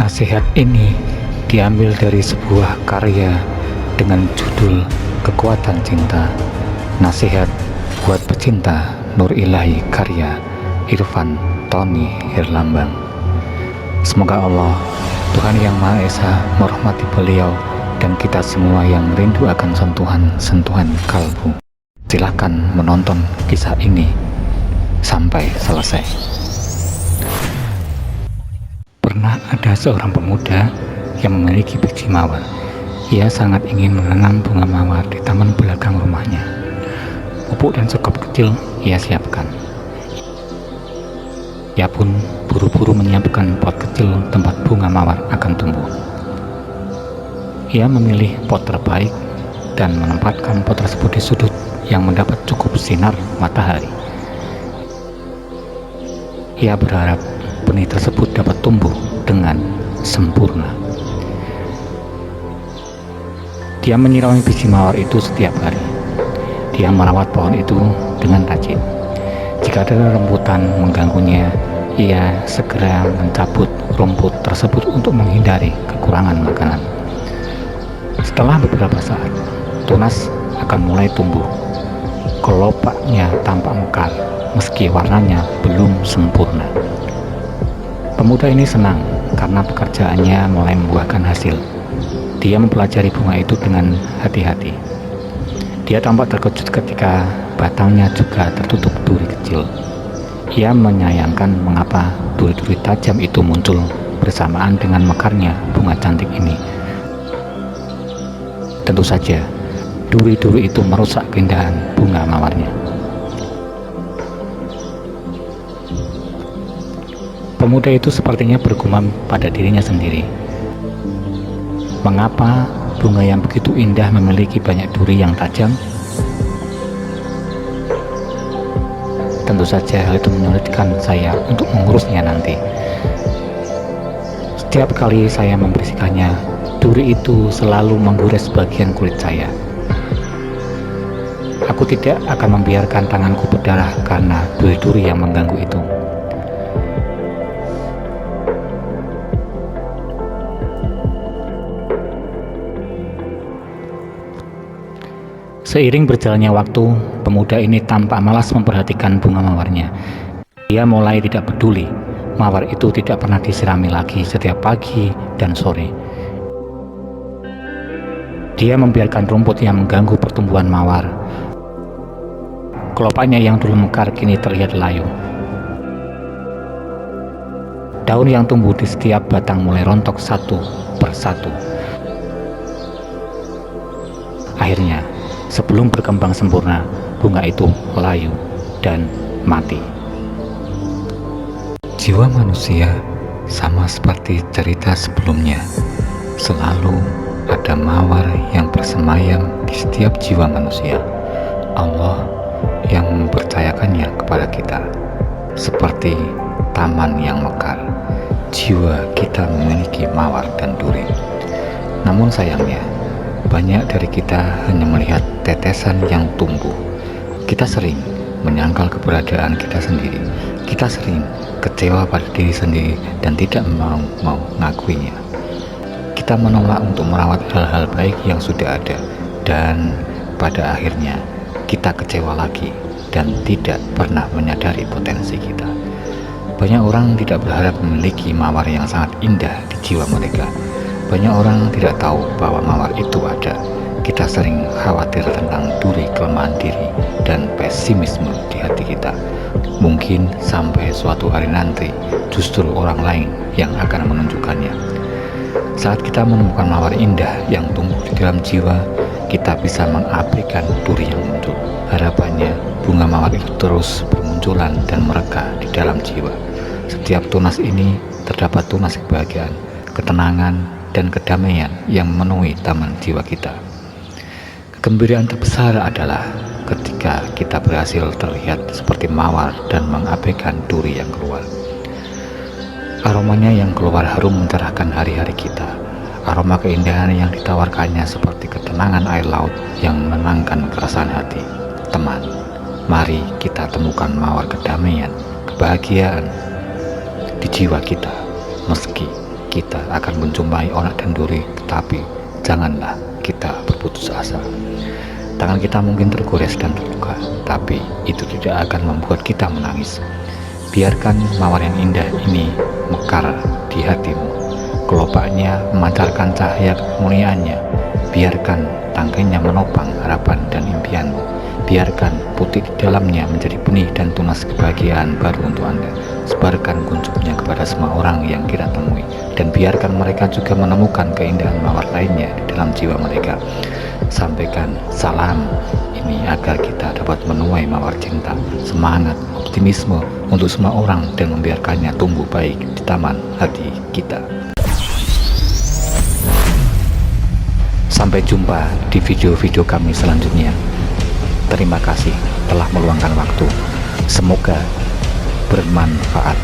Nasihat ini diambil dari sebuah karya dengan judul Kekuatan Cinta. Nasihat buat pecinta Nur Ilahi karya Irfan Tony Herlambang. Semoga Allah, Tuhan Yang Maha Esa, merahmati beliau dan kita semua yang rindu akan sentuhan-sentuhan kalbu. Silakan menonton kisah ini sampai selesai. Pernah ada seorang pemuda yang memiliki biji mawar. Ia sangat ingin menanam bunga mawar di taman belakang rumahnya. Pupuk dan sekop kecil ia siapkan. Ia pun buru-buru menyiapkan pot kecil tempat bunga mawar akan tumbuh. Ia memilih pot terbaik dan menempatkan pot tersebut di sudut yang mendapat cukup sinar matahari. Ia berharap benih tersebut dapat tumbuh dengan sempurna. Dia menyirami biji mawar itu setiap hari. Dia merawat pohon itu dengan rajin. Jika ada rembutan mengganggunya, ia segera mencabut rumput tersebut untuk menghindari kekurangan makanan. Setelah beberapa saat, tunas akan mulai tumbuh. Kelopaknya tampak mekar meski warnanya belum sempurna. Pemuda ini senang karena pekerjaannya mulai membuahkan hasil. Dia mempelajari bunga itu dengan hati-hati. Dia tampak terkejut ketika batangnya juga tertutup duri kecil. Ia menyayangkan mengapa duri-duri tajam itu muncul bersamaan dengan mekarnya bunga cantik ini. Tentu saja, duri-duri itu merusak keindahan bunga mawarnya. Pemuda itu sepertinya bergumam pada dirinya sendiri. Mengapa bunga yang begitu indah memiliki banyak duri yang tajam? Tentu saja hal itu menyulitkan saya untuk mengurusnya nanti. Setiap kali saya membersihkannya, duri itu selalu menggores bagian kulit saya. Aku tidak akan membiarkan tanganku berdarah karena duri-duri yang mengganggu itu. Seiring berjalannya waktu, pemuda ini tampak malas memperhatikan bunga mawarnya. Dia mulai tidak peduli. Mawar itu tidak pernah disirami lagi setiap pagi dan sore. Dia membiarkan rumput yang mengganggu pertumbuhan mawar. Kelopaknya yang dulu mekar kini terlihat layu. Daun yang tumbuh di setiap batang mulai rontok satu persatu. Akhirnya, sebelum berkembang sempurna, bunga itu layu dan mati. Jiwa manusia sama seperti cerita sebelumnya. Selalu ada mawar yang bersemayam di setiap jiwa manusia. Allah yang mempercayakannya kepada kita. Seperti taman yang mekar, jiwa kita memiliki mawar dan duri. Namun sayangnya, banyak dari kita hanya melihat tetesan yang tumbuh. Kita sering menyangkal keberadaan kita sendiri. Kita sering kecewa pada diri sendiri dan tidak mau mengakuinya. Kita menolak untuk merawat hal-hal baik yang sudah ada, dan pada akhirnya kita kecewa lagi dan tidak pernah menyadari potensi kita. Banyak orang tidak berharap memiliki mawar yang sangat indah di jiwa mereka. Banyak orang tidak tahu bahwa mawar itu ada. Kita sering khawatir tentang duri kelemahan diri dan pesimisme di hati kita. Mungkin sampai suatu hari nanti justru orang lain yang akan menunjukkannya. Saat kita menemukan mawar indah yang tumbuh di dalam jiwa, kita bisa mengabaikan duri yang muncul. Harapannya bunga mawar itu terus bermunculan dan mereka di dalam jiwa. Setiap tunas ini terdapat tunas kebahagiaan, ketenangan, dan kedamaian yang memenuhi taman jiwa kita. Kegembiraan terbesar adalah ketika kita berhasil terlihat seperti mawar dan mengabaikan duri yang keluar. Aromanya yang keluar harum mencerahkan hari-hari kita. Aroma keindahan yang ditawarkannya seperti ketenangan air laut yang menenangkan keresahan hati. Teman, mari kita temukan mawar kedamaian, kebahagiaan di jiwa kita, meski kita akan menjumpai onak dan duri, tetapi janganlah kita berputus asa. Tangan kita mungkin tergores dan terluka, tapi itu tidak akan membuat kita menangis. Biarkan mawar yang indah ini mekar di hatimu. Kelopaknya memancarkan cahaya kemuliaannya. Biarkan tangkainya menopang harapan dan impianmu. Biarkan putih di dalamnya menjadi benih dan tunas kebahagiaan baru untuk Anda. Sebarkan kunjungnya kepada semua orang yang kita temui, dan biarkan mereka juga menemukan keindahan mawar lainnya di dalam jiwa mereka. Sampaikan salam ini agar kita dapat menuai mawar cinta, semangat, optimisme untuk semua orang, dan membiarkannya tumbuh baik di taman hati kita. Sampai jumpa di video-video kami selanjutnya. Terima kasih telah meluangkan waktu. Semoga bermanfaat.